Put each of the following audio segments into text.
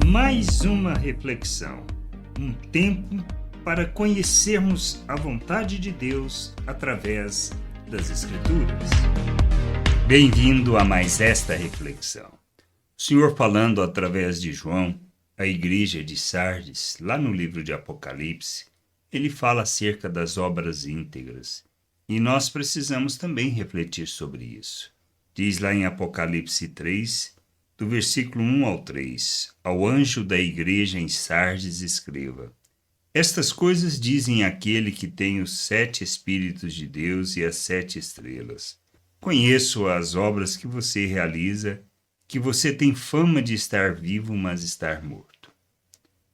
Mais uma reflexão, um tempo para conhecermos a vontade de Deus através das Escrituras. Bem-vindo a mais esta reflexão. O Senhor falando através de João, à igreja de Sardes, lá no livro de Apocalipse, ele fala acerca das obras íntegras. E nós precisamos também refletir sobre isso. Diz lá em Apocalipse 3, do versículo 1 ao 3, ao anjo da igreja em Sardes escreva: Estas coisas dizem aquele que tem os 7 Espíritos de Deus e as 7 estrelas. Conheço as obras que você realiza, que você tem fama de estar vivo, mas estar morto.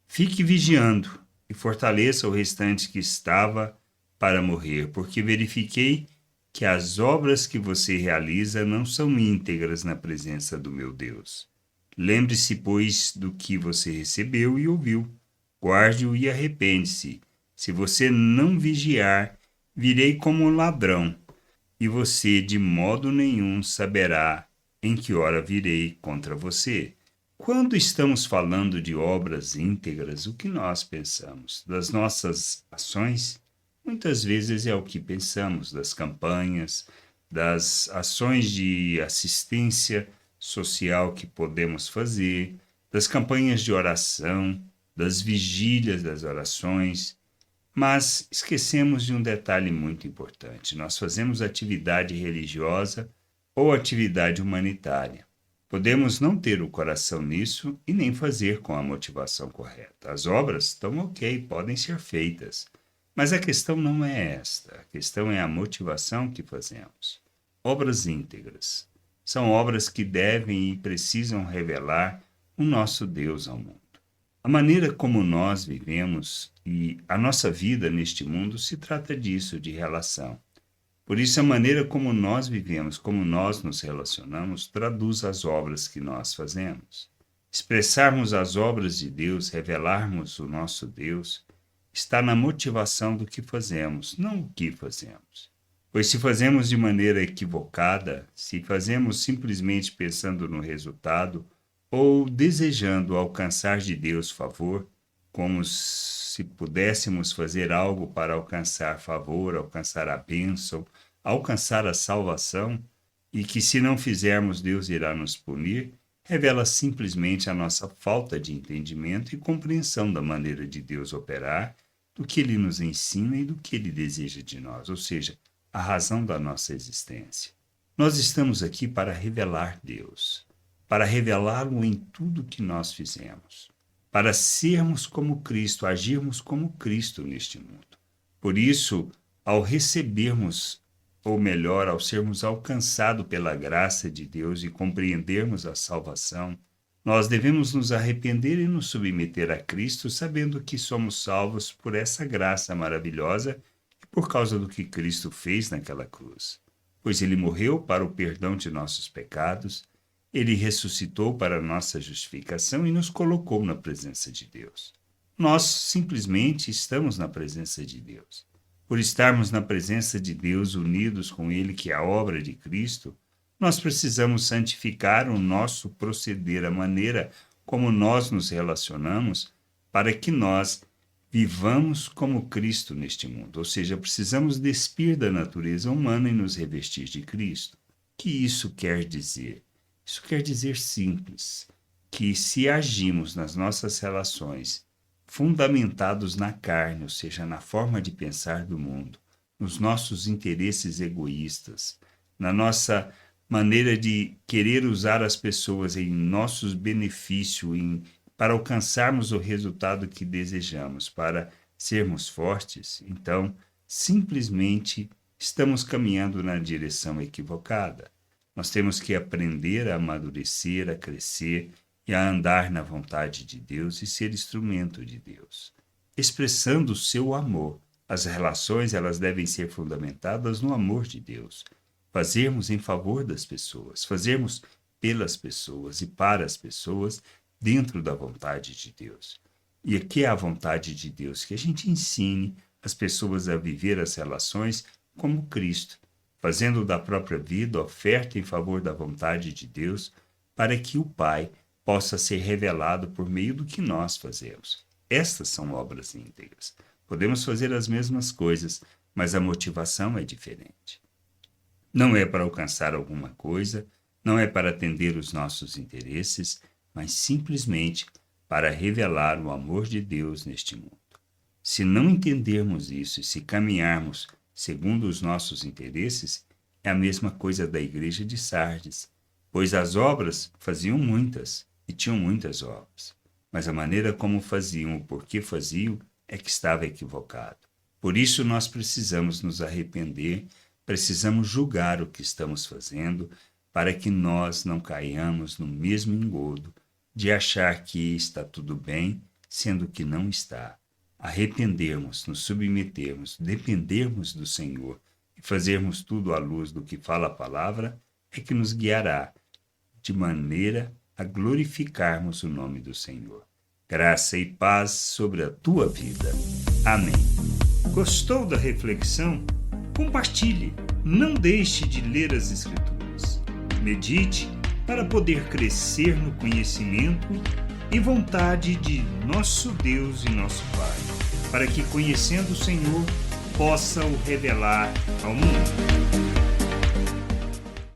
Fique vigiando e fortaleça o restante que estava para morrer, porque verifiquei que as obras que você realiza não são íntegras na presença do meu Deus. Lembre-se, pois, do que você recebeu e ouviu. Guarde-o e arrepende-se. Se você não vigiar, virei como um ladrão, e você de modo nenhum saberá em que hora virei contra você. Quando estamos falando de obras íntegras, o que nós pensamos? Das nossas ações? Muitas vezes é o que pensamos, das campanhas, das ações de assistência social que podemos fazer, das campanhas de oração, das vigílias das orações, mas esquecemos de um detalhe muito importante. Nós fazemos atividade religiosa ou atividade humanitária. Podemos não ter o coração nisso e nem fazer com a motivação correta. As obras estão ok, podem ser feitas. Mas a questão não é esta, a questão é a motivação que fazemos. Obras íntegras são obras que devem e precisam revelar o nosso Deus ao mundo. A maneira como nós vivemos e a nossa vida neste mundo se trata disso, de relação. Por isso, a maneira como nós vivemos, como nós nos relacionamos, traduz as obras que nós fazemos. Expressarmos as obras de Deus, revelarmos o nosso Deus, está na motivação do que fazemos, não o que fazemos. Pois se fazemos de maneira equivocada, se fazemos simplesmente pensando no resultado ou desejando alcançar de Deus favor, como se pudéssemos fazer algo para alcançar favor, alcançar a bênção, alcançar a salvação, e que se não fizermos Deus irá nos punir, revela simplesmente a nossa falta de entendimento e compreensão da maneira de Deus operar, do que Ele nos ensina e do que Ele deseja de nós, ou seja, a razão da nossa existência. Nós estamos aqui para revelar Deus, para revelá-lo em tudo que nós fizemos, para sermos como Cristo, agirmos como Cristo neste mundo. Por isso, ao recebermos, ou melhor, ao sermos alcançados pela graça de Deus e compreendermos a salvação, nós devemos nos arrepender e nos submeter a Cristo, sabendo que somos salvos por essa graça maravilhosa e por causa do que Cristo fez naquela cruz. Pois Ele morreu para o perdão de nossos pecados, Ele ressuscitou para a nossa justificação e nos colocou na presença de Deus. Nós simplesmente estamos na presença de Deus. Por estarmos na presença de Deus, unidos com Ele, que é a obra de Cristo, nós precisamos santificar o nosso proceder, a maneira como nós nos relacionamos, para que nós vivamos como Cristo neste mundo. Ou seja, precisamos despir da natureza humana e nos revestir de Cristo. O que isso quer dizer? Isso quer dizer simples, que se agimos nas nossas relações fundamentados na carne, ou seja, na forma de pensar do mundo, nos nossos interesses egoístas, na nossa maneira de querer usar as pessoas em nossos benefícios, para alcançarmos o resultado que desejamos, para sermos fortes, então, simplesmente estamos caminhando na direção equivocada. Nós temos que aprender a amadurecer, a crescer e a andar na vontade de Deus e ser instrumento de Deus, expressando o seu amor. As relações, elas devem ser fundamentadas no amor de Deus. Fazermos em favor das pessoas, fazermos pelas pessoas e para as pessoas dentro da vontade de Deus. E aqui é a vontade de Deus, que a gente ensine as pessoas a viver as relações como Cristo, fazendo da própria vida oferta em favor da vontade de Deus, para que o Pai possa ser revelado por meio do que nós fazemos. Estas são obras íntegras. Podemos fazer as mesmas coisas, mas a motivação é diferente. Não é para alcançar alguma coisa, não é para atender os nossos interesses, mas simplesmente para revelar o amor de Deus neste mundo. Se não entendermos isso e se caminharmos segundo os nossos interesses, é a mesma coisa da igreja de Sardes, pois as obras faziam muitas e tinham muitas obras, mas a maneira como faziam, o porquê faziam, é que estava equivocado. Por isso nós precisamos nos arrepender, precisamos julgar o que estamos fazendo, para que nós não caiamos no mesmo engodo de achar que está tudo bem, sendo que não está. Arrependermos, nos submetermos, dependermos do Senhor e fazermos tudo à luz do que fala a palavra é que nos guiará de maneira a glorificarmos o nome do Senhor. Graça e paz sobre a tua vida. Amém. Gostou da reflexão? Compartilhe. Não deixe de ler as Escrituras. Medite para poder crescer no conhecimento e vontade de nosso Deus e nosso Pai, para que, conhecendo o Senhor, possa o revelar ao mundo.